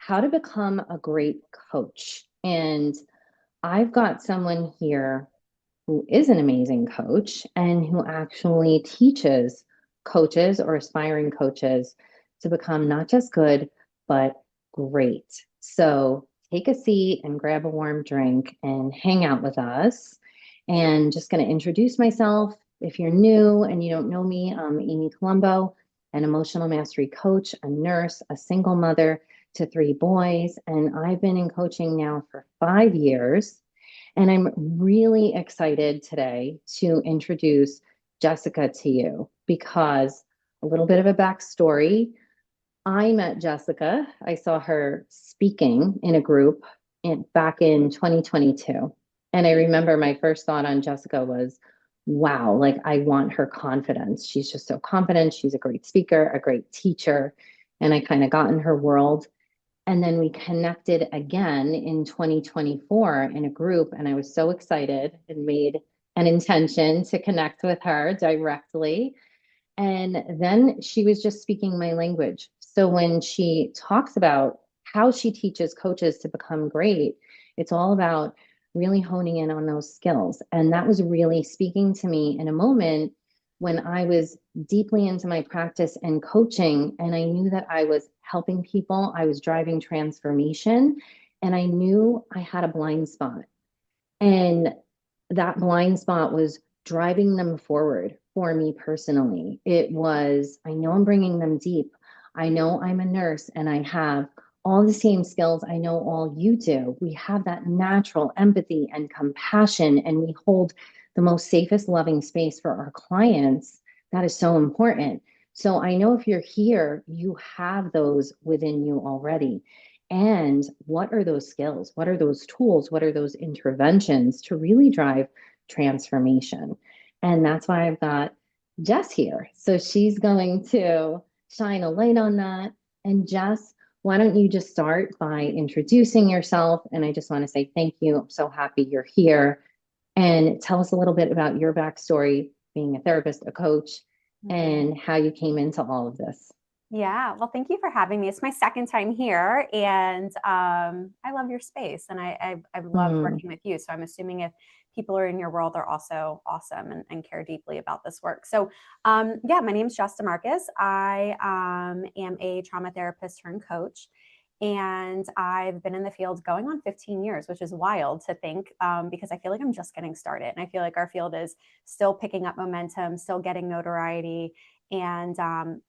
how to become a great coach. And I've got someone here who is an amazing coach and who actually teaches coaches or aspiring coaches to become not just good, but great. So take a seat and grab a warm drink and hang out with us. And just going to introduce myself. If you're new and you don't know me, I'm 𝗪𝗶𝘁𝗵, an emotional mastery coach, a nurse, a single mother to three boys. And I've been in coaching now for 5 years. And I'm really excited today to introduce Jessica to you because a little bit of a backstory. I met Jessica. I saw her speaking in a group back in 2022. And I remember my first thought on Jessica was, wow, like I want her confidence. She's just so confident. She's a great speaker, a great teacher. And I kind of got in her world. And then we connected again in 2024 in a group, and I was so excited and made an intention to connect with her directly. And then she was just speaking my language. So when she talks about how she teaches coaches to become great, it's all about really honing in on those skills. And that was really speaking to me in a moment when I was deeply into my practice and coaching, and I knew that I was helping people, I was driving transformation, and I knew I had a blind spot. And that blind spot was driving them forward for me personally. It was, I know I'm bringing them deep. I know I'm a nurse and I have all the same skills I know all you do. We have that natural empathy and compassion, and we hold the most safest, loving space for our clients. That is so important. So I know if you're here, you have those within you already. And what are those skills? What are those tools? What are those interventions to really drive transformation? And that's why I've got Jess here. So she's going to shine a light on that. And Jess, why don't you just start by introducing yourself? And I just want to say thank you. I'm so happy you're here. And tell us a little bit about your backstory, being a therapist, a coach, and how you came into all of this. Yeah, well, thank you for having me. It's my second time here, and I love your space, and I've loved working with you. So I'm assuming if people are in your world, they're also awesome and care deeply about this work. So yeah, my name is Jess DeMarchis. I am a trauma therapist turned coach, and I've been in the field going on 15 years, which is wild to think because I feel like I'm just getting started, and I feel like our field is still picking up momentum, still getting notoriety, and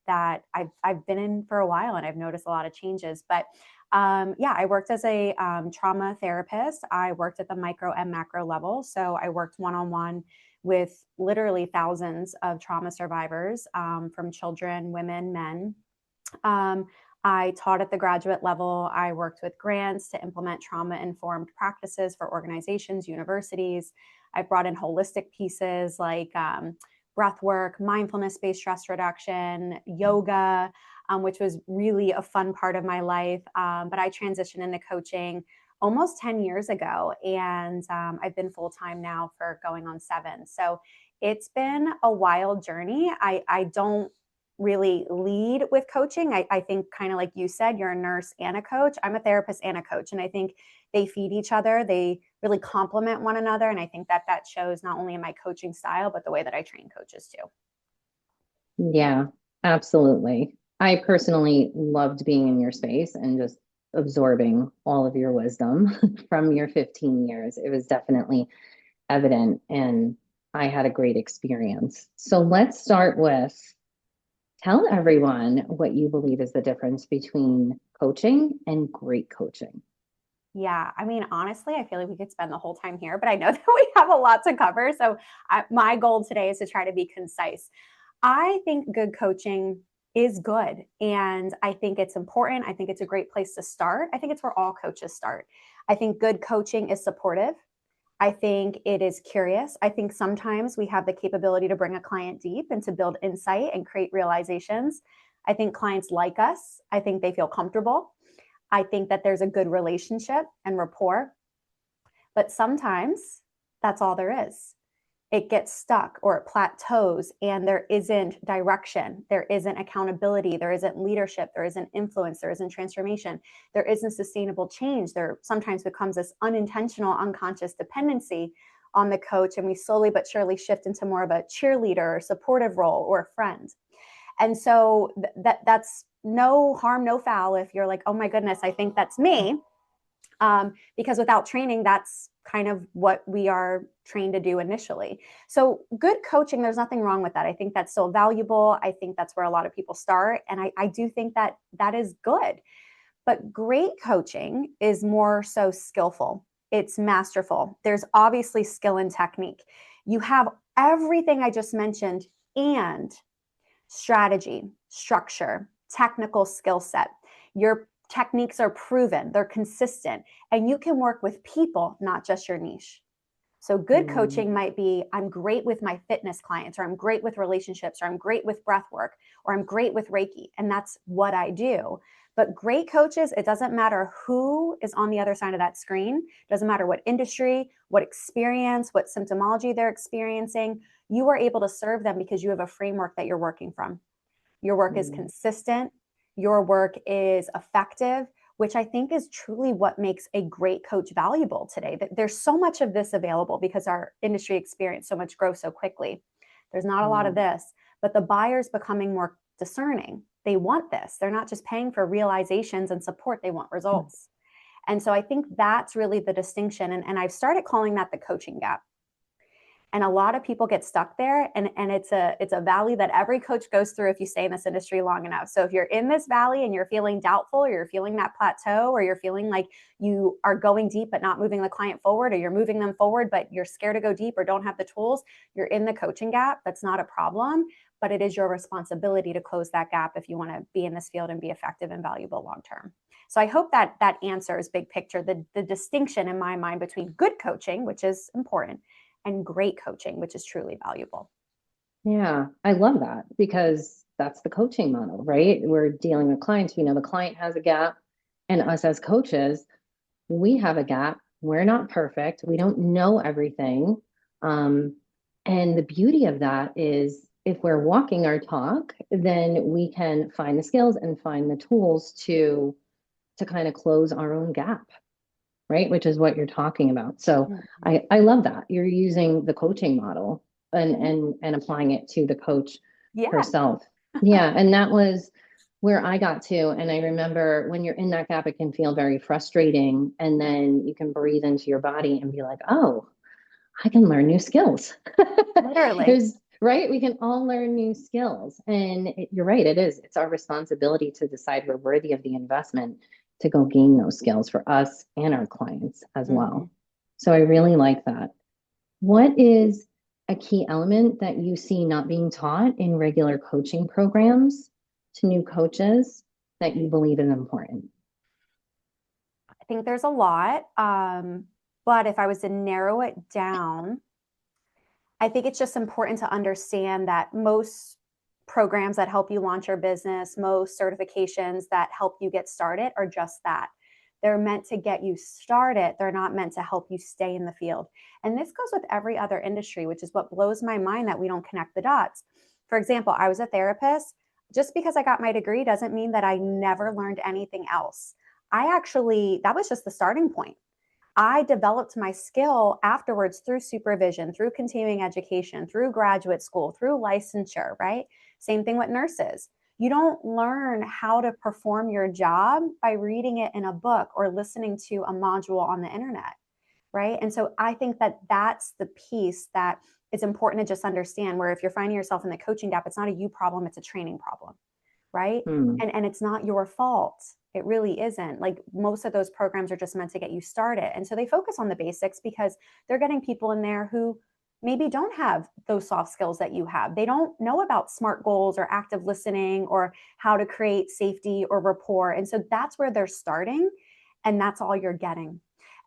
that I've been in for a while, and I've noticed a lot of changes. But yeah, I worked as a trauma therapist. I worked at the micro and macro level. So I worked one-on-one with literally thousands of trauma survivors, from children, women, men. I taught at the graduate level. I worked with grants to implement trauma-informed practices for organizations, universities. I brought in holistic pieces like breath work, mindfulness-based stress reduction, yoga, which was really a fun part of my life. But I transitioned into coaching almost 10 years ago, and I've been full-time now for going on 7. So it's been a wild journey. I don't really lead with coaching. I think kind of like you said, you're a nurse and a coach. I'm a therapist and a coach. And I think they feed each other. They really complement one another. And I think that that shows not only in my coaching style, but the way that I train coaches too. Yeah, absolutely. I personally loved being in your space and just absorbing all of your wisdom from your 15 years. It was definitely evident, and I had a great experience. So let's start with tell everyone what you believe is the difference between coaching and great coaching. Yeah, I mean, honestly, I feel like we could spend the whole time here, but I know that we have a lot to cover. So my goal today is to try to be concise. I think good coaching is good, and I think it's important. I think it's a great place to start. I think it's where all coaches start. I think good coaching is supportive. I think it is curious. I think sometimes we have the capability to bring a client deep and to build insight and create realizations. I think clients like us. I think they feel comfortable. I think that there's a good relationship and rapport, but sometimes that's all there is. it gets stuck or it plateaus and there isn't direction, there isn't accountability, there isn't leadership, there isn't influence, there isn't transformation, there isn't sustainable change, there sometimes becomes this unintentional, unconscious dependency on the coach, and we slowly but surely shift into more of a cheerleader or supportive role or a friend. And so that's no harm, no foul if you're like, oh my goodness, I think that's me. Because without training, that's kind of what we are trained to do initially. So good coaching, there's nothing wrong with that. I think that's still valuable. I think that's where a lot of people start. And I do think that that is good. But great coaching is more so skillful. It's masterful. There's obviously skill and technique. You have everything I just mentioned and strategy, structure, technical skill set. Your techniques are proven, they're consistent, and you can work with people, not just your niche. So good coaching might be, I'm great with my fitness clients, or I'm great with relationships, or I'm great with breath work, or I'm great with Reiki, and that's what I do. But great coaches, it doesn't matter who is on the other side of that screen. It doesn't matter what industry, what experience, what symptomology they're experiencing. You are able to serve them because you have a framework that you're working from. Your work is consistent. Your work is effective, which I think is truly what makes a great coach valuable today. There's so much of this available because our industry experienced so much growth so quickly. There's not a lot of this, but the buyer's becoming more discerning. They want this. They're not just paying for realizations and support. They want results. And so I think that's really the distinction. And I've started calling that the coaching gap. And a lot of people get stuck there, and it's a valley that every coach goes through if you stay in this industry long enough. So if you're in this valley and you're feeling doubtful, or you're feeling that plateau, or you're feeling like you are going deep but not moving the client forward, or you're moving them forward but you're scared to go deep or don't have the tools, you're in the coaching gap. That's not a problem, but it is your responsibility to close that gap if you want to be in this field and be effective and valuable long term. So I hope that answers big picture, the distinction in my mind between good coaching, which is important, and great coaching, which is truly valuable. Yeah, I love that, because that's the coaching model, right? We're dealing with clients. We know the client has a gap, and us as coaches, we have a gap. We're not perfect. We don't know everything. And the beauty of that is, if we're walking our talk, then we can find the skills and find the tools to kind of close our own gap, right? Which is what you're talking about. So I love that you're using the coaching model and applying it to the coach herself. Yeah. And that was where I got to. And I remember, when you're in that gap, it can feel very frustrating. And then you can breathe into your body and be like, oh, I can learn new skills. Literally. Right? We can all learn new skills. And you're right. It's our responsibility to decide we're worthy of the investment to go gain those skills for us and our clients as well. So I really like that. What is a key element that you see not being taught in regular coaching programs to new coaches that you believe is important? I think there's a lot. But if I was to narrow it down, I think it's just important to understand that most programs that help you launch your business, most certifications that help you get started, are just that. They're meant to get you started. They're not meant to help you stay in the field. And this goes with every other industry, which is what blows my mind, that we don't connect the dots. For example, I was a therapist. Just because I got my degree doesn't mean that I never learned anything else. That was just the starting point. I developed my skill afterwards through supervision, through continuing education, through graduate school, through licensure, right? Same thing with nurses. You don't learn how to perform your job by reading it in a book or listening to a module on the internet, right? And so I think that that's the piece that is important to just understand, where if you're finding yourself in the coaching gap, it's not a you problem, it's a training problem, right? And it's not your fault. It really isn't. Like, most of those programs are just meant to get you started. And so they focus on the basics because they're getting people in there who maybe don't have those soft skills that you have. They don't know about SMART goals or active listening or how to create safety or rapport. And so that's where they're starting, and that's all you're getting.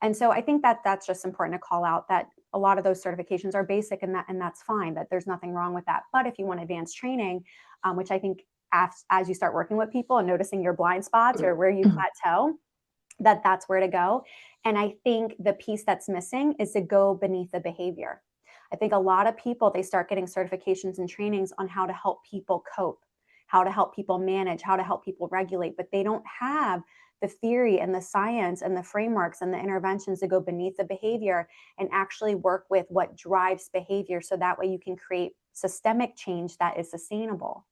And so I think that that's just important to call out, that a lot of those certifications are basic, and that's fine, that there's nothing wrong with that. But if you want advanced training, which I think as you start working with people and noticing your blind spots or where you plateau, that's where to go. And I think the piece that's missing is to go beneath the behavior. I think a lot of people, they start getting certifications and trainings on how to help people cope, how to help people manage, how to help people regulate, but they don't have the theory and the science and the frameworks and the interventions to go beneath the behavior and actually work with what drives behavior. So that way you can create systemic change that is sustainable.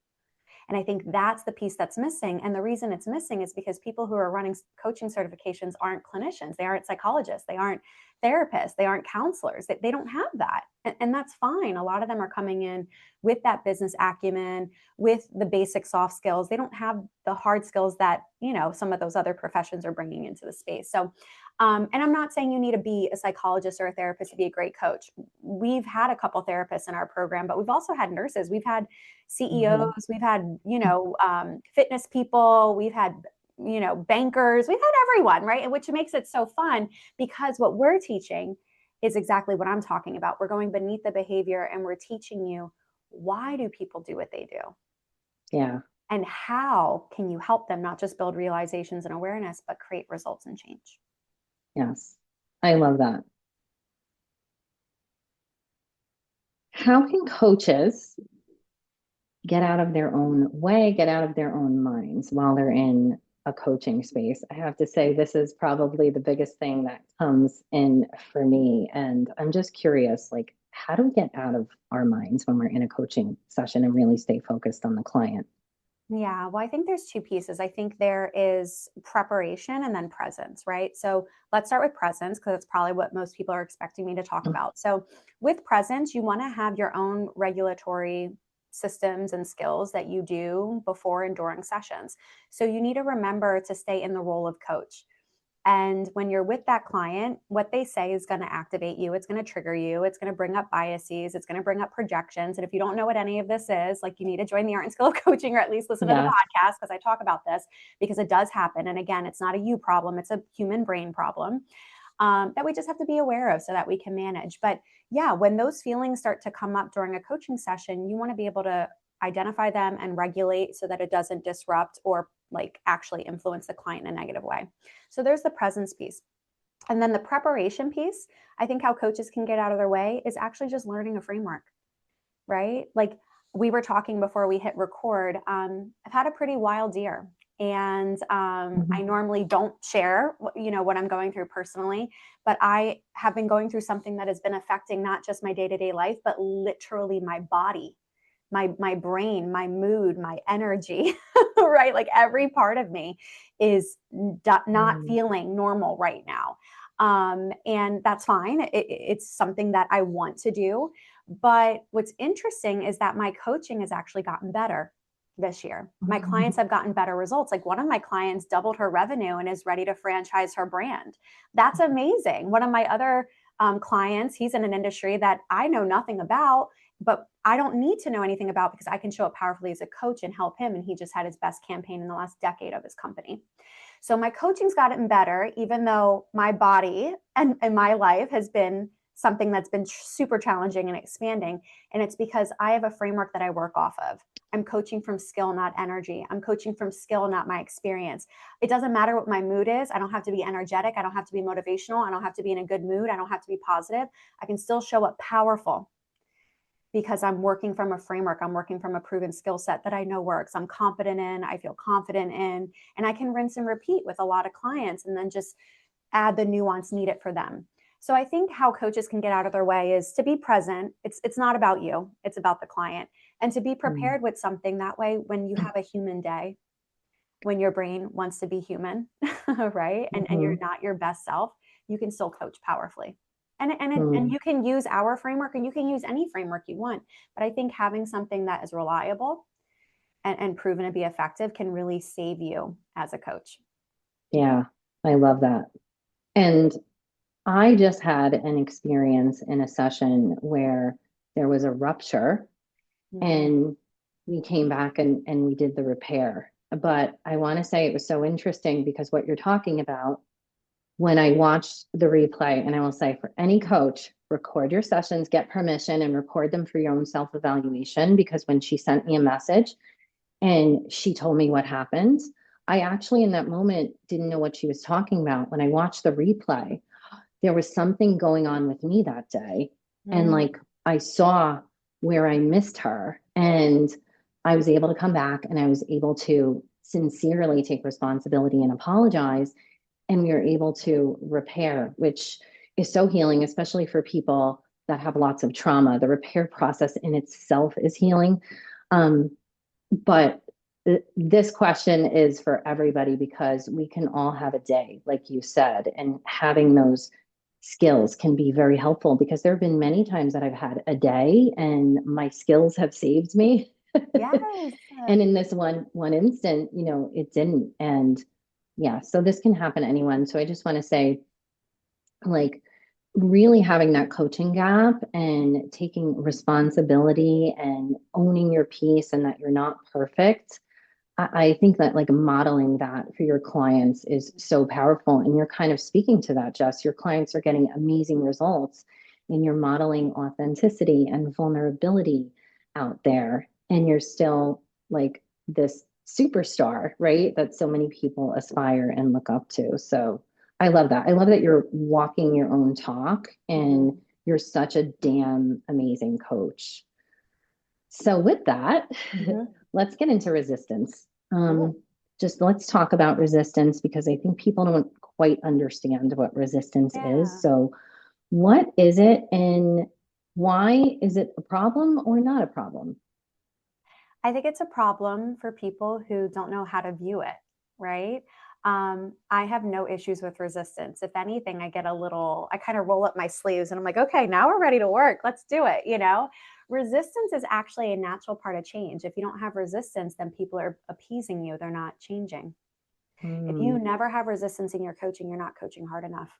And I think that's the piece that's missing. And the reason it's missing is because people who are running coaching certifications aren't clinicians. They aren't psychologists. They aren't therapists. They aren't counselors. They don't have that. And that's fine. A lot of them are coming in with that business acumen, with the basic soft skills. They don't have the hard skills that, some of those other professions are bringing into the space. So, and I'm not saying you need to be a psychologist or a therapist to be a great coach. We've had a couple therapists in our program, but we've also had nurses. We've had CEOs, we've had, fitness people, we've had, bankers, we've had everyone, right? Which makes it so fun because what we're teaching is exactly what I'm talking about. We're going beneath the behavior and we're teaching you, why do people do what they do? Yeah. And how can you help them not just build realizations and awareness, but create results and change? Yes. I love that. How can coaches get out of their own way, get out of their own minds while they're in a coaching space? I have to say, this is probably the biggest thing that comes in for me. And I'm just curious, like, how do we get out of our minds when we're in a coaching session and really stay focused on the client? Yeah, well, I think there's two pieces. I think there is preparation and then presence, right? So let's start with presence because it's probably what most people are expecting me to talk about. So with presence, you want to have your own regulatory systems and skills that you do before and during sessions. So you need to remember to stay in the role of coach. And when you're with that client, what they say is going to activate you. It's going to trigger you. It's going to bring up biases. It's going to bring up projections. And if you don't know what any of this is, like, you need to join the Art and Skill of Coaching, or at least listen to the podcast, because I talk about this, because it does happen. And again, it's not a you problem. It's a human brain problem that we just have to be aware of so that we can manage. But yeah, when those feelings start to come up during a coaching session, you want to be able to identify them and regulate so that it doesn't disrupt or like actually influence the client in a negative way. So there's the presence piece. And then the preparation piece, I think how coaches can get out of their way is actually just learning a framework, right? Like we were talking before we hit record, I've had a pretty wild year. And I normally don't share, what I'm going through personally, but I have been going through something that has been affecting not just my day-to-day life, but literally my body, my brain, my mood, my energy, right? Like every part of me is not feeling normal right now. And that's fine. It's something that I want to do. But what's interesting is that my coaching has actually gotten better this year. My clients have gotten better results. Like one of my clients doubled her revenue and is ready to franchise her brand. That's amazing. One of my other clients, he's in an industry that I know nothing about, but I don't need to know anything about because I can show up powerfully as a coach and help him. And he just had his best campaign in the last decade of his company. So my coaching's gotten better, even though my body and my life has been something that's been super challenging and expanding. And it's because I have a framework that I work off of. I'm coaching from skill, not energy. I'm coaching from skill, not my experience. It doesn't matter what my mood is. I don't have to be energetic. I don't have to be motivational. I don't have to be in a good mood. I don't have to be positive. I can still show up powerful because I'm working from a framework. I'm working from a proven skill set that I know works. I'm confident in, I feel confident in, and I can rinse and repeat with a lot of clients and then just add the nuance needed for them. So I think how coaches can get out of their way is to be present. It's not about you. It's about the client. And to be prepared with something that way when you have a human day, when your brain wants to be human, right? And you're not your best self, you can still coach powerfully. And you can use our framework and you can use any framework you want. But I think having something that is reliable and proven to be effective can really save you as a coach. Yeah, I love that. And I just had an experience in a session where there was a rupture and we came back and we did the repair. But I want to say it was so interesting because what you're talking about, when I watched the replay, and I will say for any coach, record your sessions, get permission and record them for your own self-evaluation, because when she sent me a message and she told me what happened, I actually in that moment didn't know what she was talking about. When I watched the replay, there was something going on with me that day. And like I saw where I missed her, and I was able to come back and I was able to sincerely take responsibility and apologize. And we were able to repair, which is so healing, especially for people that have lots of trauma. The repair process in itself is healing. Um, but this question is for everybody because we can all have a day, like you said, and having those skills can be very helpful because there have been many times that I've had a day and my skills have saved me. Yes. And in this one instant, it didn't. And yeah, so this can happen to anyone. So I just want to say, like, really having that coaching gap and taking responsibility and owning your piece and that you're not perfect. I think that like modeling that for your clients is so powerful. And you're kind of speaking to that, Jess. Your clients are getting amazing results and you're modeling authenticity and vulnerability out there. And you're still like this superstar, right? That so many people aspire and look up to. So I love that. I love that you're walking your own talk and you're such a damn amazing coach. So with that, let's get into resistance. Just let's talk about resistance because I think people don't quite understand what resistance is. So what is it and why is it a problem or not a problem? I think it's a problem for people who don't know how to view it, right? I have no issues with resistance. If anything, I kind of roll up my sleeves and I'm like, okay, now we're ready to work. Let's do it. Resistance is actually a natural part of change. If you don't have resistance, then people are appeasing you. They're not changing. If you never have resistance in your coaching, you're not coaching hard enough.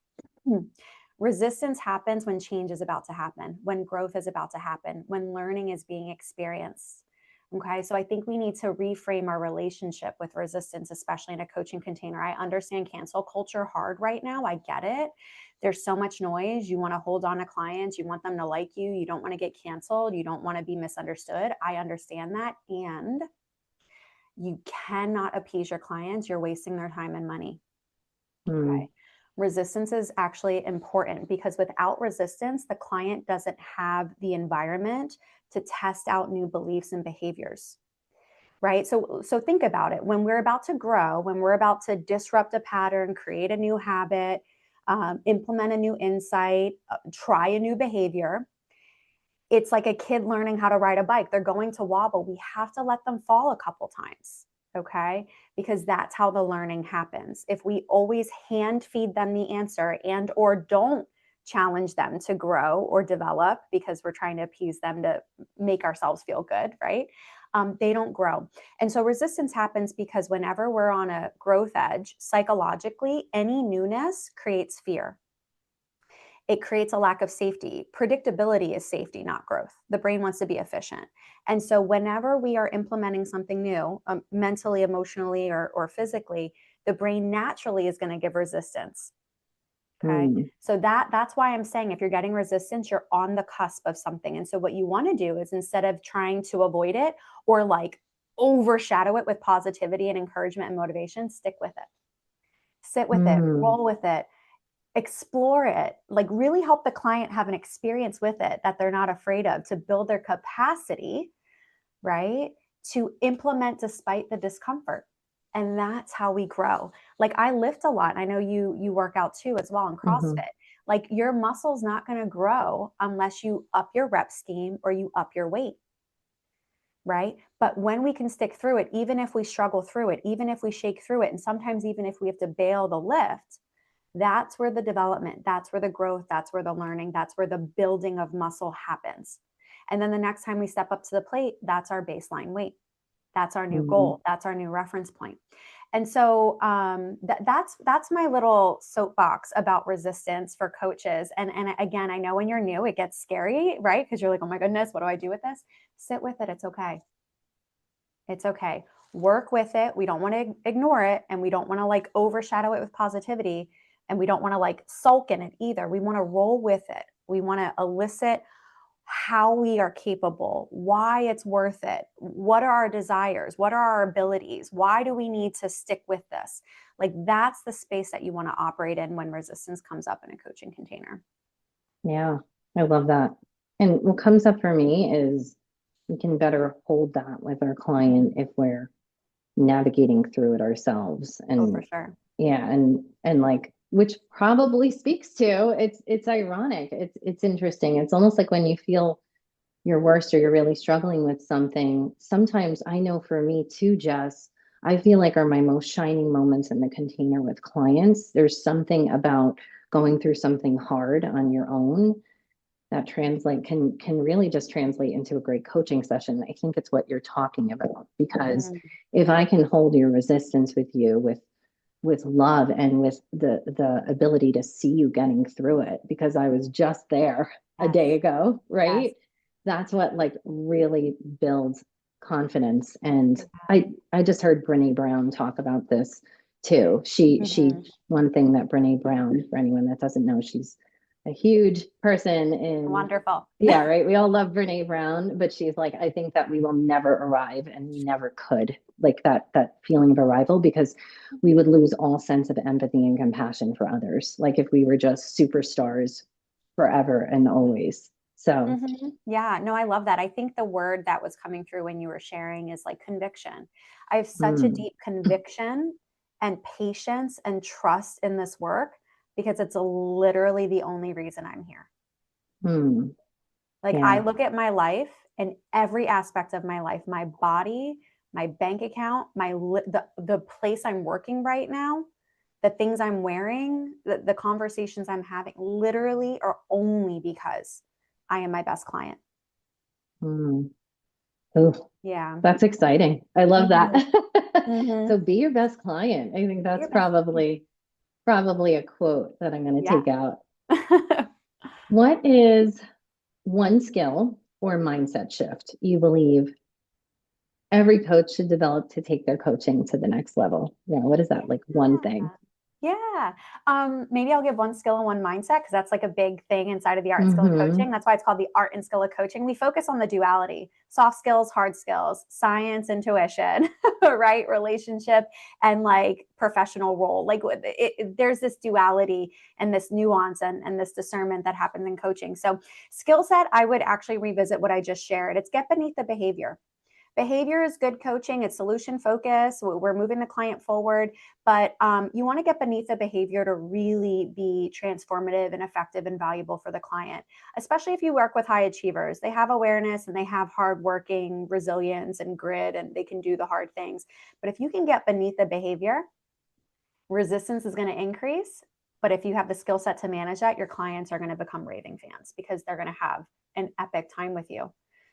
Resistance happens when change is about to happen, when growth is about to happen, when learning is being experienced. Okay, so I think we need to reframe our relationship with resistance, especially in a coaching container. I understand cancel culture hard right now. I get it. There's so much noise. You want to hold on to clients. You want them to like you. You don't want to get canceled. You don't want to be misunderstood. I understand that. And you cannot appease your clients. You're wasting their time and money. Okay. Resistance is actually important because without resistance, the client doesn't have the environment to test out new beliefs and behaviors, right? So think about it. When we're about to grow, when we're about to disrupt a pattern, create a new habit, implement a new insight, try a new behavior, it's like a kid learning how to ride a bike. They're going to wobble. We have to let them fall a couple times. Okay, because that's how the learning happens. If we always hand feed them the answer and or don't challenge them to grow or develop because we're trying to appease them to make ourselves feel good, right? They don't grow. And so resistance happens because whenever we're on a growth edge, psychologically, any newness creates fear. It creates a lack of safety. Predictability is safety, not growth. The brain wants to be efficient. And so whenever we are implementing something new, mentally, emotionally, or physically, the brain naturally is going to give resistance. Okay. So that's why I'm saying if you're getting resistance, you're on the cusp of something. And so what you want to do is instead of trying to avoid it or like overshadow it with positivity and encouragement and motivation, stick with it. Sit with it, roll with it. Explore it, like really help the client have an experience with it that they're not afraid of to build their capacity, right? To implement despite the discomfort. And that's how we grow. Like I lift a lot. I know you work out too as well in CrossFit. Like your muscle's not going to grow unless you up your rep scheme or you up your weight. Right? But when we can stick through it, even if we struggle through it, even if we shake through it, and sometimes even if we have to bail the lift, that's where the development, that's where the growth, that's where the learning, that's where the building of muscle happens. And then the next time we step up to the plate, that's our baseline weight. That's our new goal. That's our new reference point. And so that's my little soapbox about resistance for coaches. And again, I know when you're new, it gets scary, right? Because you're like, oh my goodness, what do I do with this? Sit with it. It's okay. It's okay. Work with it. We don't want to ignore it. And we don't want to like overshadow it with positivity. And we don't want to like sulk in it either. We want to roll with it. We want to elicit how we are capable, why it's worth it. What are our desires? What are our abilities? Why do we need to stick with this? Like that's the space that you want to operate in when resistance comes up in a coaching container. Yeah, I love that. And what comes up for me is we can better hold that with our client if we're navigating through it ourselves. Oh, for And sure. yeah, and like, which probably speaks to, it's ironic. It's interesting. It's almost like when you feel your worst or you're really struggling with something, sometimes I know for me too, Jess, I feel like are my most shining moments in the container with clients. There's something about going through something hard on your own that translate can really just translate into a great coaching session. I think it's what you're talking about, because Mm, if I can hold your resistance with you with love and with the ability to see you getting through it, because I was just there a yes. day ago, Yes. right? That's what like really builds confidence. And Yeah. I just heard Brené Brown talk about this too. She Mhm. one thing that Brené Brown, for anyone that doesn't know, she's a huge person in, Wonderful. yeah, right. We all love Brene Brown, but she's like, I think that we will never arrive and we never could, like that feeling of arrival, because we would lose all sense of empathy and compassion for others. Like if we were just superstars forever and always. So, Yeah, no, I love that. I think the word that was coming through when you were sharing is like conviction. I have such a mm, deep conviction and patience and trust in this work because it's literally the only reason I'm here. mm, Like I yeah. look at my life and every aspect of my life, my body, my bank account, the place I'm working right now, the things I'm wearing, the conversations I'm having, literally are only because I am my best client. Mm. Ooh, Yeah. that's exciting. I love that. Mhm. Mhm. So be your best client. I think Be that's your best client. probably a quote that I'm going to Yeah. take out. What is one skill or mindset shift you believe every coach should develop to take their coaching to the next level? Yeah, what is that? Like one thing? Yeah. Yeah. Maybe I'll give one skill and one mindset because that's like a big thing inside of the art and skill of Mm-hmm. coaching. That's why it's called the art and skill of coaching. We focus on the duality, soft skills, hard skills, science, intuition, right? Relationship and like professional role. Like there's this duality and this nuance and this discernment that happens in coaching. So skill set, I would actually revisit what I just shared. It's get beneath the behavior. Behavior is good coaching. It's solution focused. We're moving the client forward, but you want to get beneath the behavior to really be transformative and effective and valuable for the client, especially if you work with high achievers. They have awareness and they have hardworking resilience and grit and they can do the hard things. But if you can get beneath the behavior, resistance is going to increase. But if you have the skill set to manage that, your clients are going to become raving fans because they're going to have an epic time with you.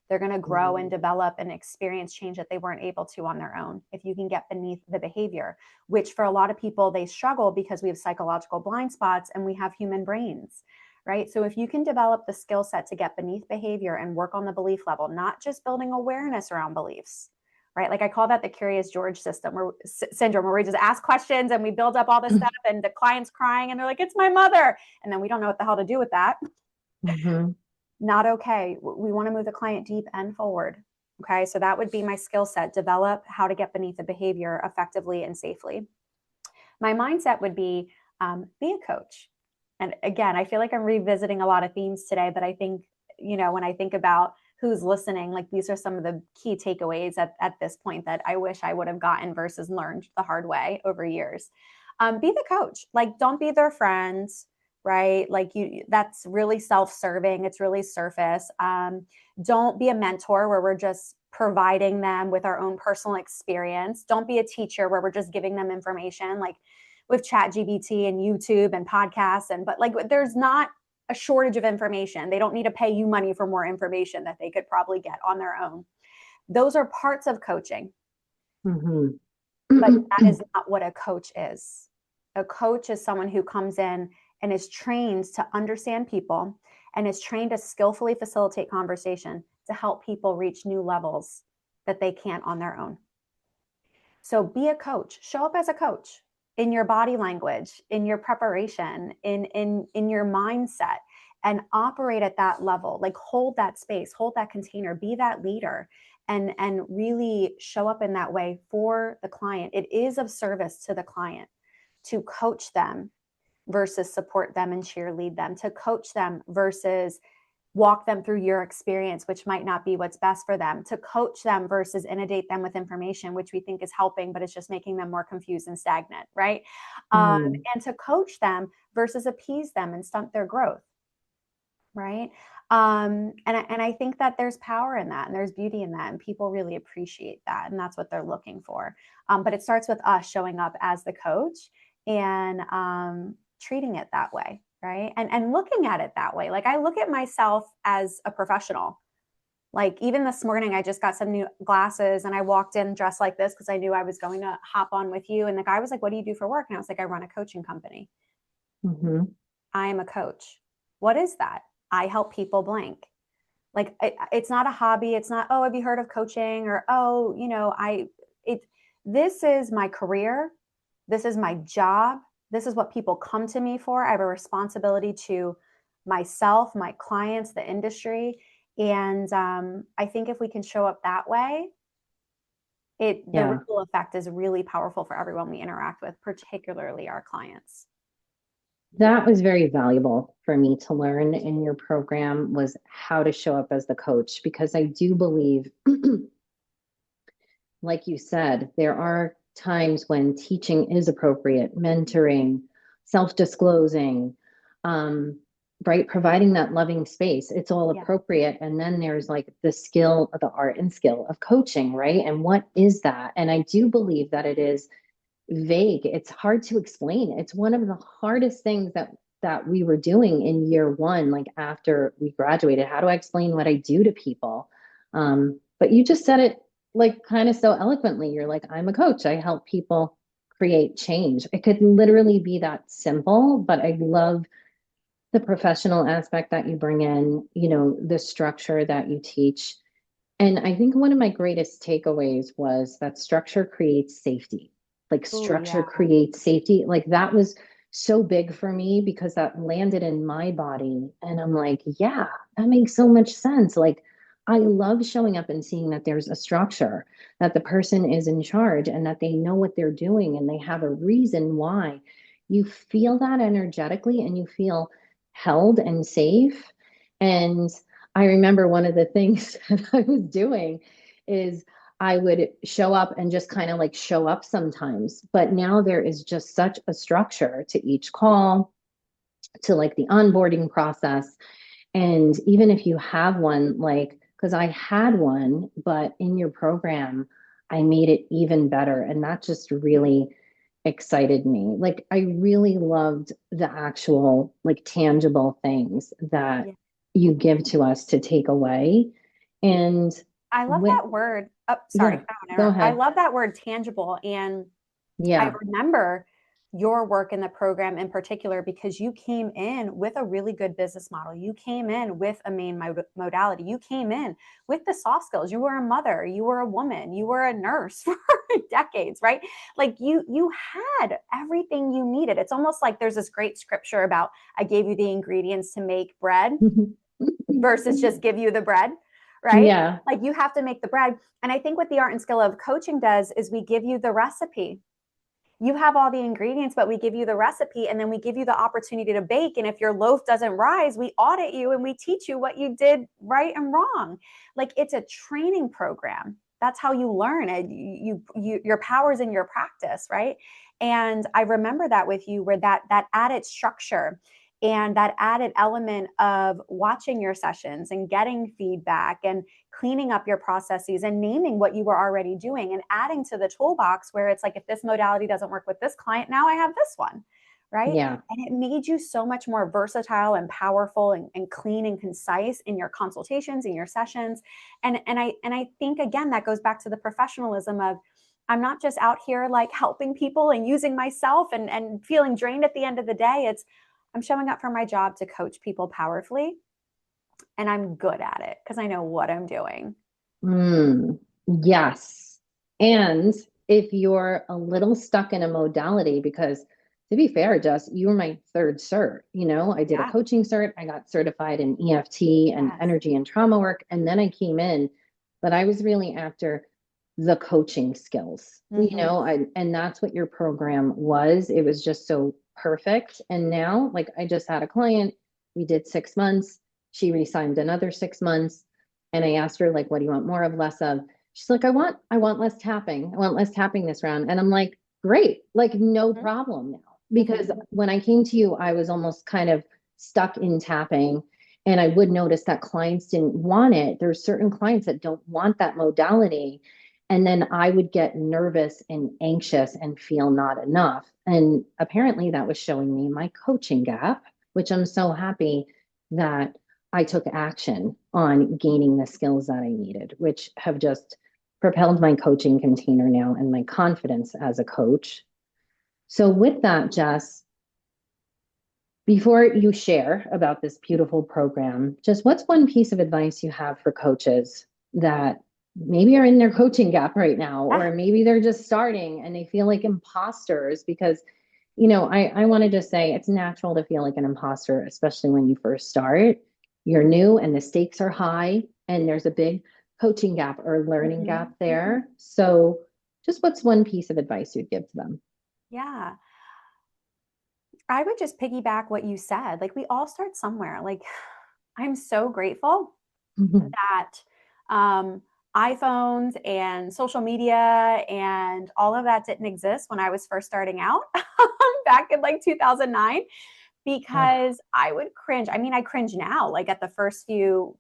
They're going to grow and develop and experience change that they weren't able to on their own. If you can get beneath the behavior, which for a lot of people, they struggle because we have psychological blind spots and we have human brains, right? So if you can develop the skill set to get beneath behavior and work on the belief level, not just building awareness around beliefs, right? Like I call that the Curious George system or syndrome, where we just ask questions and we build up all this stuff and the client's crying and they're like, it's my mother. And then we don't know what the hell to do with that. Mm-hmm. Not okay. We want to move the client deep and forward. Okay. So that would be my skill set, develop how to get beneath the behavior effectively and safely. My mindset would be a coach. And again, I feel like I'm revisiting a lot of themes today, but I think, when I think about who's listening, like these are some of the key takeaways at this point that I wish I would have gotten versus learned the hard way over years. Be the coach. Like, don't be their friend, right? Like that's really self-serving. It's really surface. Don't be a mentor where we're just providing them with our own personal experience. Don't be a teacher where we're just giving them information like with ChatGPT and YouTube and podcasts. But like, there's not a shortage of information. They don't need to pay you money for more information that they could probably get on their own. Those are parts of coaching, Mm-hmm. but that is not what a coach is. A coach is someone who comes in and is trained to understand people and is trained to skillfully facilitate conversation to help people reach new levels that they can't on their own. So be a coach, show up as a coach in your body language, in your preparation, in your mindset, and operate at that level. Like hold that space, hold that container, be that leader, and really show up in that way for the client. It is of service to the client to coach them versus support them and cheerlead them, to coach them versus walk them through your experience, which might not be what's best for them, to coach them versus inundate them with information, which we think is helping, but it's just making them more confused and stagnant, right? Mm. And to coach them versus appease them and stunt their growth, right? And I think that there's power in that and there's beauty in that, and people really appreciate that, and that's what they're looking for. But it starts with us showing up as the coach and treating it that way, right? And looking at it that way. Like, I look at myself as a professional. Like, even this morning, I just got some new glasses and I walked in dressed like this because I knew I was going to hop on with you. And the guy was like, "What do you do for work?" And I was like, "I run a coaching company. Mm-hmm. I am a coach." "What is that?" "I help people blank." Like, it's not a hobby. It's not, "Oh, have you heard of coaching?" Or, "Oh, this is my career. This is my job. This is what people come to me for. I have a responsibility to myself, my clients, the industry." And I think if we can show up that way, the Yeah. ripple effect is really powerful for everyone we interact with, particularly our clients. That was very valuable for me to learn in your program, was how to show up as the coach, because I do believe, like you said, there are times when teaching is appropriate, mentoring, self-disclosing, um, right? Providing that loving space. It's all Yeah. appropriate. And then there's like the skill, the art and skill of coaching, right? And what is that? And I do believe that it is vague. It's hard to explain. It's one of the hardest things that we were doing in year one, like after we graduated. How do I explain what I do to people? But you just said it like kind of so eloquently. You're like, I'm a coach. I help people create change. It could literally be that simple, but I love the professional aspect that you bring in, the structure that you teach. And I think one of my greatest takeaways was that structure creates safety. Like, Oh, structure yeah. creates safety. Like, that was so big for me because that landed in my body. And I'm like, yeah, that makes so much sense. Like, I love showing up and seeing that there's a structure, that the person is in charge and that they know what they're doing and they have a reason why. You feel that energetically and you feel held and safe. And I remember one of the things that I was doing is I would show up and just kind of like show up sometimes. But now there is just such a structure to each call, to like the onboarding process. And even if you have one, like, because I had one, but in your program, I made it even better. And that just really excited me. Like, I really loved the actual, like, tangible things that Yeah. you give to us to take away. And I love when, that word. Oh, sorry. I yeah, don't wanna go interrupt. I ahead. love that word tangible. And I Yeah. remember your work in the program in particular because you came in with a really good business model. You came in with a main modality. You came in with the soft skills. You were a mother, you were a woman, you were a nurse for decades, right? Like, you had everything you needed. It's almost like there's this great scripture about, "I gave you the ingredients to make bread," versus just give you the bread, right? Yeah. Like, you have to make the bread. And I think what the art and skill of coaching does is we give you the recipe. You have all the ingredients, but we give you the recipe, and then we give you the opportunity to bake. And if your loaf doesn't rise, we audit you and we teach you what you did right and wrong. Like, it's a training program. That's how you learn it. Your power's in your practice, right? And I remember that with you, where that added structure and that added element of watching your sessions and getting feedback and cleaning up your processes and naming what you were already doing and adding to the toolbox, where it's like, if this modality doesn't work with this client, now I have this one, right? Yeah. And it made you so much more versatile and powerful and clean and concise in your consultations, in your sessions. And I think, again, that goes back to the professionalism of, I'm not just out here like helping people and using myself and feeling drained at the end of the day. It's, I'm showing up for my job to coach people powerfully, and I'm good at it because I know what I'm doing. Mm, yes. And if you're a little stuck in a modality, because to be fair, Jess, you were my third cert. I did a Yeah. coaching cert, I got certified in EFT and Yes. energy and trauma work, and then I came in, but I was really after the coaching skills, Mm-hmm. and that's what your program was. It was just so perfect. And now, like, I just had a client, we did 6 months. She re-signed another 6 months. And I asked her, like, what do you want more of, less of? She's like, I want less tapping. I want less tapping this round. And I'm like, great, like no problem now. Because when I came to you, I was almost kind of stuck in tapping. And I would notice that clients didn't want it. There's certain clients that don't want that modality. And then I would get nervous and anxious and feel not enough. And apparently that was showing me my coaching gap, which I'm so happy that I took action on gaining the skills that I needed, which have just propelled my coaching container now and my confidence as a coach. So, with that, Jess, before you share about this beautiful program, just what's one piece of advice you have for coaches that maybe are in their coaching gap right now, or maybe they're just starting and they feel like imposters? Because, I want to just say it's natural to feel like an imposter, especially when you first start. You're new and the stakes are high, and there's a big coaching gap or learning gap there. So, just what's one piece of advice you'd give to them? Yeah. I would just piggyback what you said. Like, we all start somewhere. Like, I'm so grateful that iPhones and social media and all of that didn't exist when I was first starting out back in like 2009, because I would cringe. I mean, I cringe now, like at the first few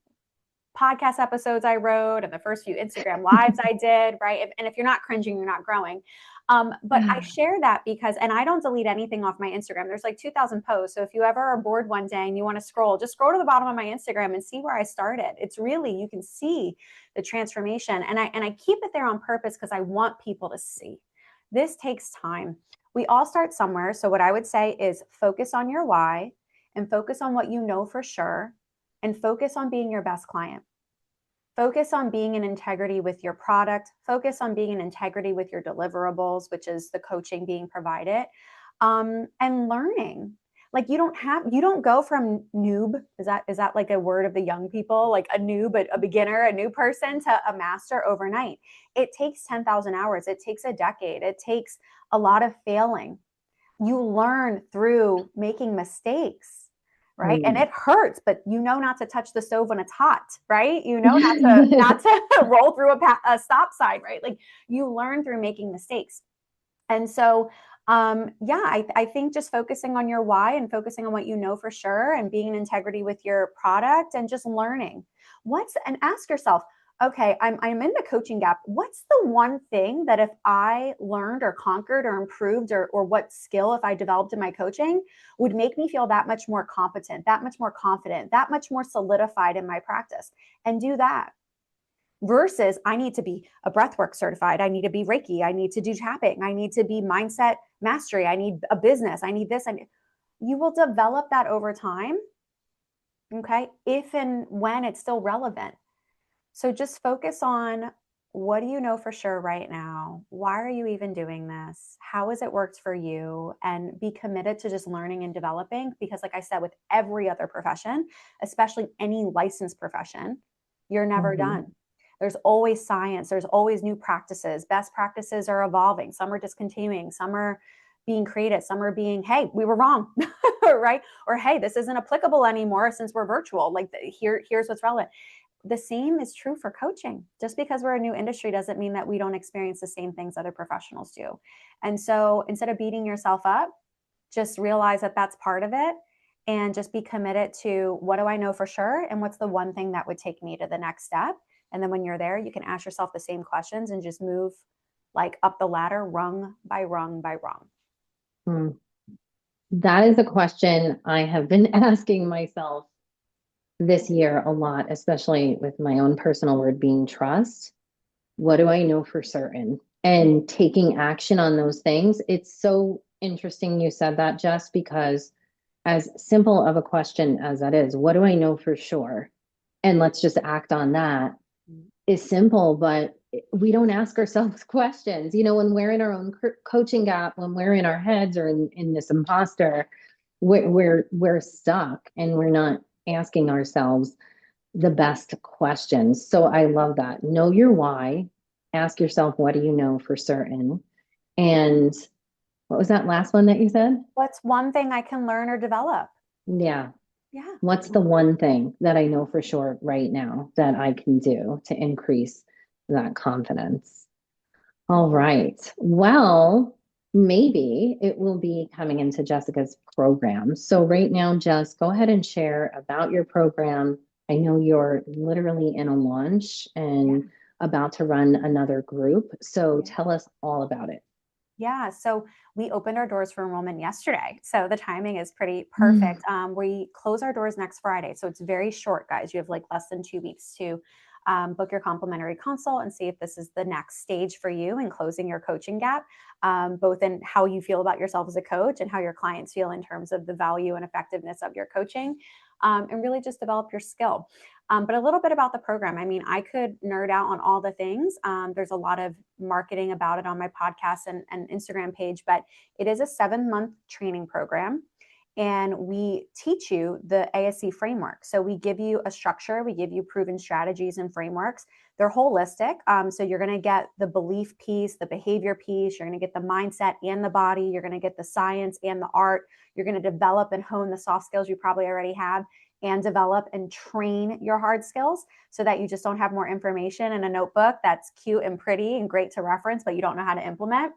podcast episodes I wrote and the first few Instagram lives I did, right? And if you're not cringing, you're not growing. But I share that because, and I don't delete anything off my Instagram. There's like 2,000 posts. So if you ever are bored one day and you want to scroll, just scroll to the bottom of my Instagram and see where I started. It's really, you can see the transformation. And I keep it there on purpose because I want people to see. This takes time. We all start somewhere. So what I would say is focus on your why and focus on what you know for sure, and focus on being your best client. Focus on being in integrity with your product. Focus on being in integrity with your deliverables, which is the coaching being provided, and learning. Like, you don't go from noob. Is that like a word of the young people? Like a noob, a beginner, a new person to a master overnight. It takes 10,000 hours. It takes a decade. It takes a lot of failing. You learn through making mistakes. Right. And it hurts, but you know not to touch the stove when it's hot, right? You know not to roll through a stop sign, right? Like, you learn through making mistakes. And so, I think just focusing on your why and focusing on what you know for sure, and being in integrity with your product, and just learning and ask yourself, okay, I'm in the coaching gap. What's the one thing that if I learned or conquered or improved, or what skill, if I developed in my coaching, would make me feel that much more competent, that much more confident, that much more solidified in my practice? And do that. Versus, I need to be a breathwork certified. I need to be Reiki. I need to do tapping. I need to be mindset mastery. I need a business. I need this. And you will develop that over time. Okay. If and when it's still relevant. So just focus on, what do you know for sure right now? Why are you even doing this? How has it worked for you? And be committed to just learning and developing, because like I said, with every other profession, especially any licensed profession, you're never done. There's always science. There's always new practices. Best practices are evolving. Some are discontinuing. Some are being created. Some are being, hey, we were wrong, right? Or, hey, this isn't applicable anymore since we're virtual. Like, here's what's relevant. The same is true for coaching. Just because we're a new industry doesn't mean that we don't experience the same things other professionals do. And so instead of beating yourself up, just realize that that's part of it, and just be committed to, what do I know for sure? And what's the one thing that would take me to the next step? And then when you're there, you can ask yourself the same questions and just move like up the ladder, rung by rung by rung. That is a question I have been asking myself this year a lot, especially with my own personal word being trust. What do I know for certain? And taking action on those things. It's so interesting you said that, Jess, because as simple of a question as that is, what do I know for sure? And let's just act on that, is simple, but we don't ask ourselves questions. When we're in our own coaching gap, when we're in our heads or in this imposter, we're stuck, and we're not asking ourselves the best questions. So I love that. Know your why. Ask yourself, what do you know for certain? And what was that last one that you said? What's one thing I can learn or develop? Yeah. Yeah. What's the one thing that I know for sure right now that I can do to increase that confidence? All right. Well, maybe it will be coming into Jessica's program. So right now, Jess, go ahead and share about your program. I know you're literally in a launch Yeah. and about to run another group. So Yeah. tell us all about it. Yeah, so we opened our doors for enrollment yesterday. So the timing is pretty Mm. perfect. We close our doors next Friday. So it's very short, guys. You have like less than 2 weeks to book your complimentary consult and see if this is the next stage for you in closing your coaching gap, both in how you feel about yourself as a coach and how your clients feel in terms of the value and effectiveness of your coaching, and really just develop your skill. But a little bit about the program. I mean, I could nerd out on all the things. There's a lot of marketing about it on my podcast and Instagram page, but it is a 7-month training program. And we teach you the 𝗪𝗔 framework. So we give you a structure, we give you proven strategies and frameworks. They're holistic. So you're going to get the belief piece, the behavior piece, you're going to get the mindset and the body, you're going to get the science and the art. You're going to develop and hone the soft skills you probably already have, and develop and train your hard skills so that you just don't have more information in a notebook that's cute and pretty and great to reference, but you don't know how to implement,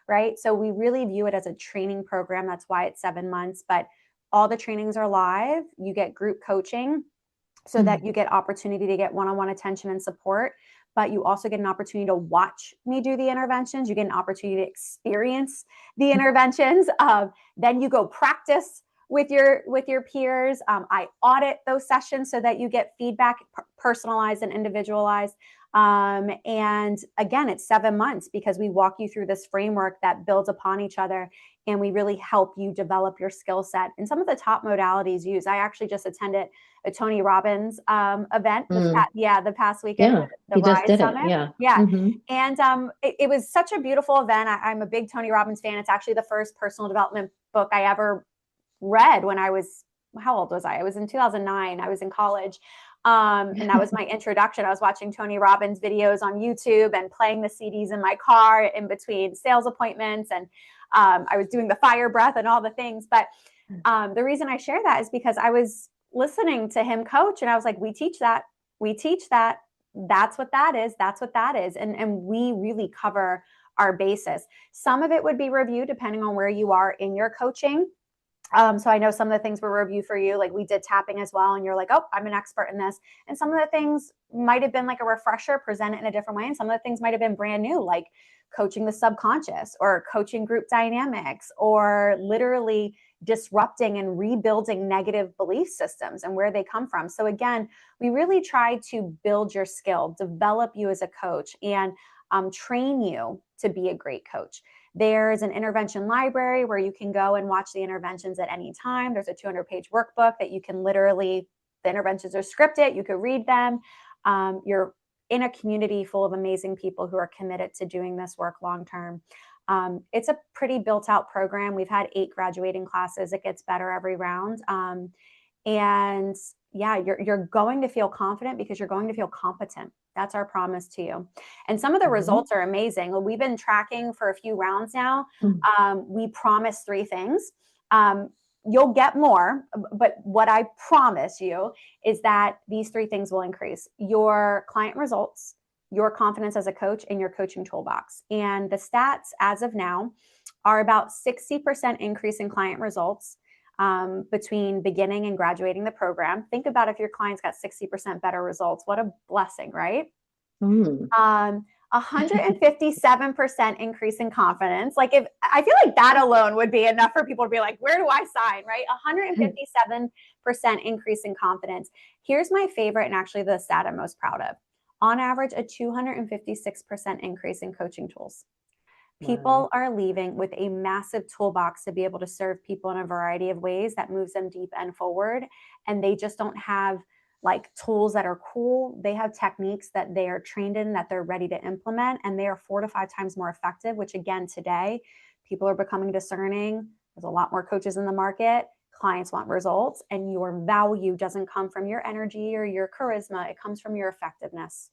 right? So we really view it as a training program. That's why it's 7 months, but all the trainings are live. You get group coaching so that you get opportunity to get one-on-one attention and support, but you also get an opportunity to watch me do the interventions. You get an opportunity to experience the interventions. Then you go practice with your peers. I audit those sessions so that you get feedback personalized and individualized. And again, it's 7 months because we walk you through this framework that builds upon each other, and we really help you develop your skill set. And some of the top modalities used, I actually just attended a 𝗪𝗪𝗻 event the past weekend, Yeah, the he just Rise did it. Summit. Yeah. Yeah. Hmm. And it was such a beautiful event. I'm a big Tony Robbins fan. It's actually the first personal development book I ever read when I was, how old was I? I was in 2009. I was in college. And that was my introduction. I was watching Tony Robbins videos on YouTube and playing the CDs in my car in between sales appointments. And I was doing the fire breath and all the things. But the reason I share that is because I was listening to him coach and I was like, we teach that. We teach that. That's what that is. That's what that is. And we really cover our basis. Some of it would be reviewed depending on where you are in your coaching. So I know some of the things were review for you, like we did tapping as well. And you're like, oh, I'm an expert in this. And some of the things might have been like a refresher, present it in a different way. And some of the things might have been brand new, like coaching the subconscious or coaching group dynamics or literally disrupting and rebuilding negative belief systems and where they come from. So again, we really try to build your skill, develop you as a coach, and train you to be a great coach. There's an intervention library where you can go and watch the interventions at any time. There's a 200-page workbook that you can literally, the interventions are scripted, you can read them. You're in a community full of amazing people who are committed to doing this work long-term. It's a pretty built-out program. We've had 8 graduating classes. It gets better every round. And yeah, you're going to feel confident because you're going to feel competent. That's our promise to you. And some of the results are amazing. We've been tracking for a few rounds now. We promise 3 things. You'll get more, but what I promise you is that these 3 things will increase your client results, your confidence as a coach, and your coaching toolbox. And the stats as of now are about 60% increase in client results between beginning and graduating the program. Think about if your clients got 60% better results. What a blessing, right? 157% increase in confidence. Like, if I feel like that alone would be enough for people to be like, where do I sign, right? 157% increase in confidence. Here's my favorite, and actually the stat I'm most proud of. On average, a 256% increase in coaching tools. People are leaving with a massive toolbox to be able to serve people in a variety of ways that moves them deep and forward. And they just don't have like tools that are cool. They have techniques that they are trained in, that they're ready to implement, and they are 4 to 5 times more effective, which again, today, people are becoming discerning. There's a lot more coaches in the market. Clients want results, and your value doesn't come from your energy or your charisma. It comes from your effectiveness.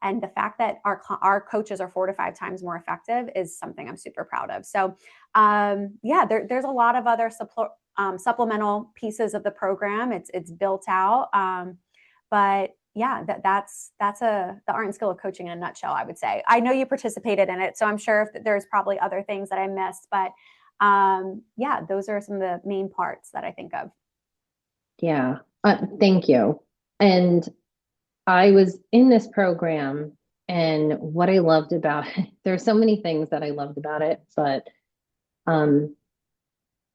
And the fact that our coaches are 4 to 5 times more effective is something I'm super proud of. So yeah, there's a lot of other supplemental pieces of the program. It's built out. But yeah, that's the art and skill of coaching in a nutshell, I would say. I know you participated in it, so I'm sure there's probably other things that I missed, but yeah, those are some of the main parts that I think of. Yeah. Thank you. And I was in this program, and what I loved about it, there's so many things that I loved about it, but um,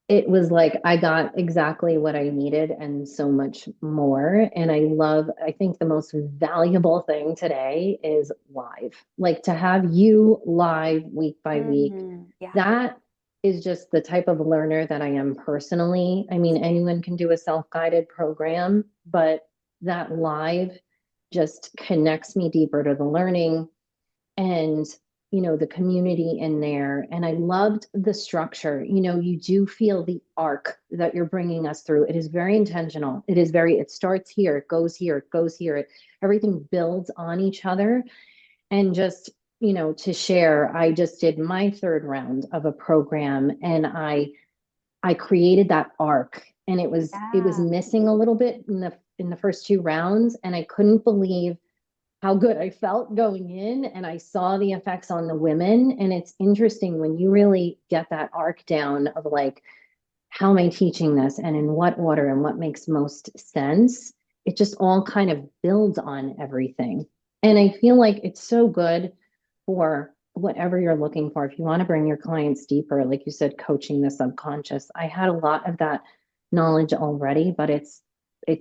it was like I got exactly what I needed and so much more. And I think the most valuable thing today is live. Like to have you live week by week, Yeah. that is just the type of learner that I am personally. I mean, anyone can do a self-guided program, but that live just connects me deeper to the learning and the community in there. And I loved the structure. You do feel the arc that you're bringing us through. It is very intentional. It starts here, it goes here, it goes here. Everything builds on each other. And just to share, I just did my third round of a program, and I created that arc, and it was missing a little bit in the first two rounds, and I couldn't believe how good I felt going in, and I saw the effects on the women. And it's interesting when you really get that arc down of like, how am I teaching this and in what order and what makes most sense? It just all kind of builds on everything. And I feel like it's so good for whatever you're looking for. If you want to bring your clients deeper, like you said, coaching the subconscious. I had a lot of that knowledge already, but it's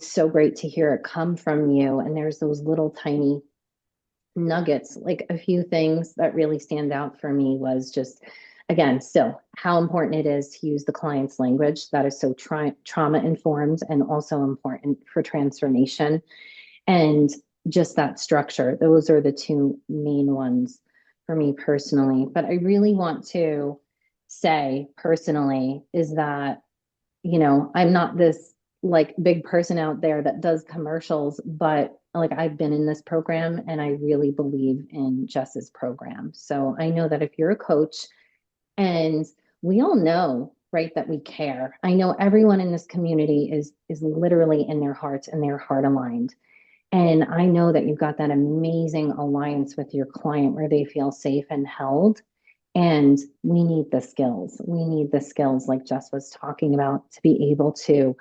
so great to hear it come from you. And there's those little tiny nuggets. Like a few things that really stand out for me was just, again, still how important it is to use the client's language that is so trauma informed and also important for transformation. And just that structure. Those are the two main ones for me personally. But I really want to say personally is that I'm not this like big person out there that does commercials, but like I've been in this program and I really believe in Jess's program. So I know that if you're a coach, and we all know, right, that we care. I know everyone in this community is literally in their hearts and their heart aligned. And I know that you've got that amazing alliance with your client where they feel safe and held. And we need the skills. We need the skills like Jess was talking about to be able to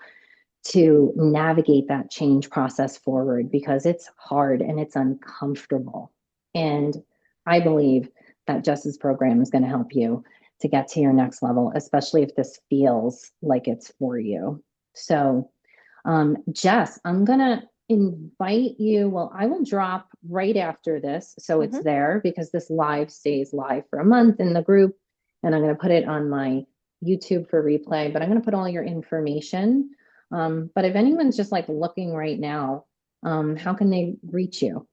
navigate that change process forward, because it's hard and it's uncomfortable. And I believe that Jess's program is going to help you to get to your next level, especially if this feels like it's for you. So, Jess, I'm going to invite you. Well, I will drop right after this. So it's there, because this live stays live for a month in the group. And I'm going to put it on my YouTube for replay, but I'm going to put all your information. But if anyone's just like looking right now, how can they reach you?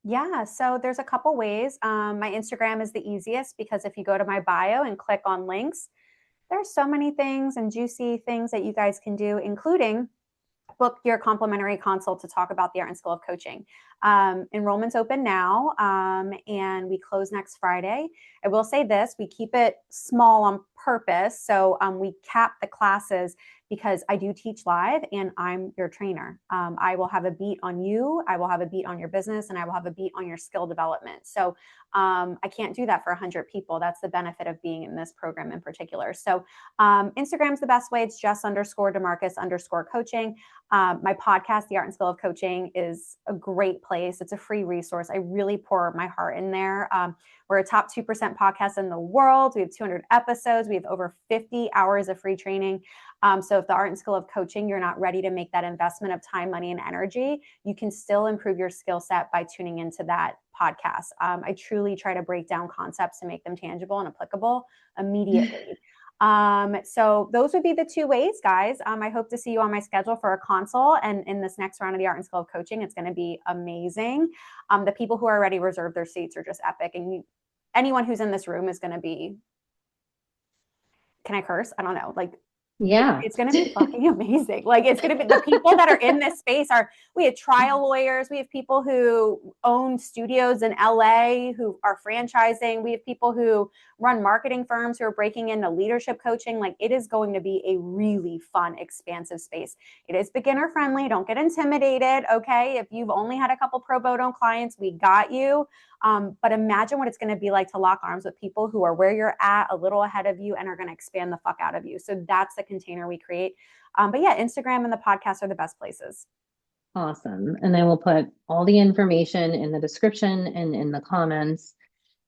Yeah, so there's a couple ways. My Instagram is the easiest, because if you go to my bio and click on links, there's so many things and juicy things that you guys can do, including book your complimentary consult to talk about the art and skill of coaching. Enrollment's open now, and we close next Friday. I will say this, we keep it small on purpose. So we cap the classes because I do teach live and I'm your trainer. I will have a beat on you, I will have a beat on your business, and I will have a beat on your skill development. So I can't do that for 100 people. That's the benefit of being in this program in particular. So Instagram's the best way. It's Jess_DeMarchis_coaching. My podcast, The Art and Skill of Coaching, is a great place. It's a free resource. I really pour my heart in there. We're a top 2% podcast in the world. We have 200 episodes. We have over 50 hours of free training. So if the art and skill of coaching, you're not ready to make that investment of time, money, and energy, you can still improve your skill set by tuning into that podcast. I truly try to break down concepts to make them tangible and applicable immediately. So those would be the two ways, guys. I hope to see you on my schedule for a consult and in this next round of the art and skill of coaching. It's going to be amazing. The people who are already reserved their seats are just epic. And anyone who's in this room is going to be, can I curse? I don't know. Like, yeah, it's going to be fucking amazing. Like, it's going to be, the people that are in this space we have trial lawyers. We have people who own studios in LA who are franchising. We have people who run marketing firms who are breaking into leadership coaching. Like, it is going to be a really fun, expansive space. It is beginner friendly. Don't get intimidated. Okay. If you've only had a couple pro bono clients, we got you. But imagine what it's going to be like to lock arms with people who are where you're at, a little ahead of you, and are going to expand the fuck out of you. So that's the container we create. But yeah, Instagram and the podcast are the best places. Awesome. And I will put all the information in the description and in the comments.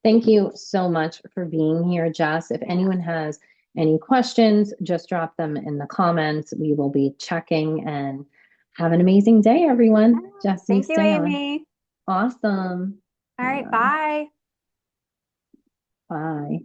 Thank you so much for being here, Jess. If anyone has any questions, just drop them in the comments. We will be checking, and have an amazing day, everyone. Jessie, Thank you, stay on. Amy. Awesome. All right. Bye. Bye.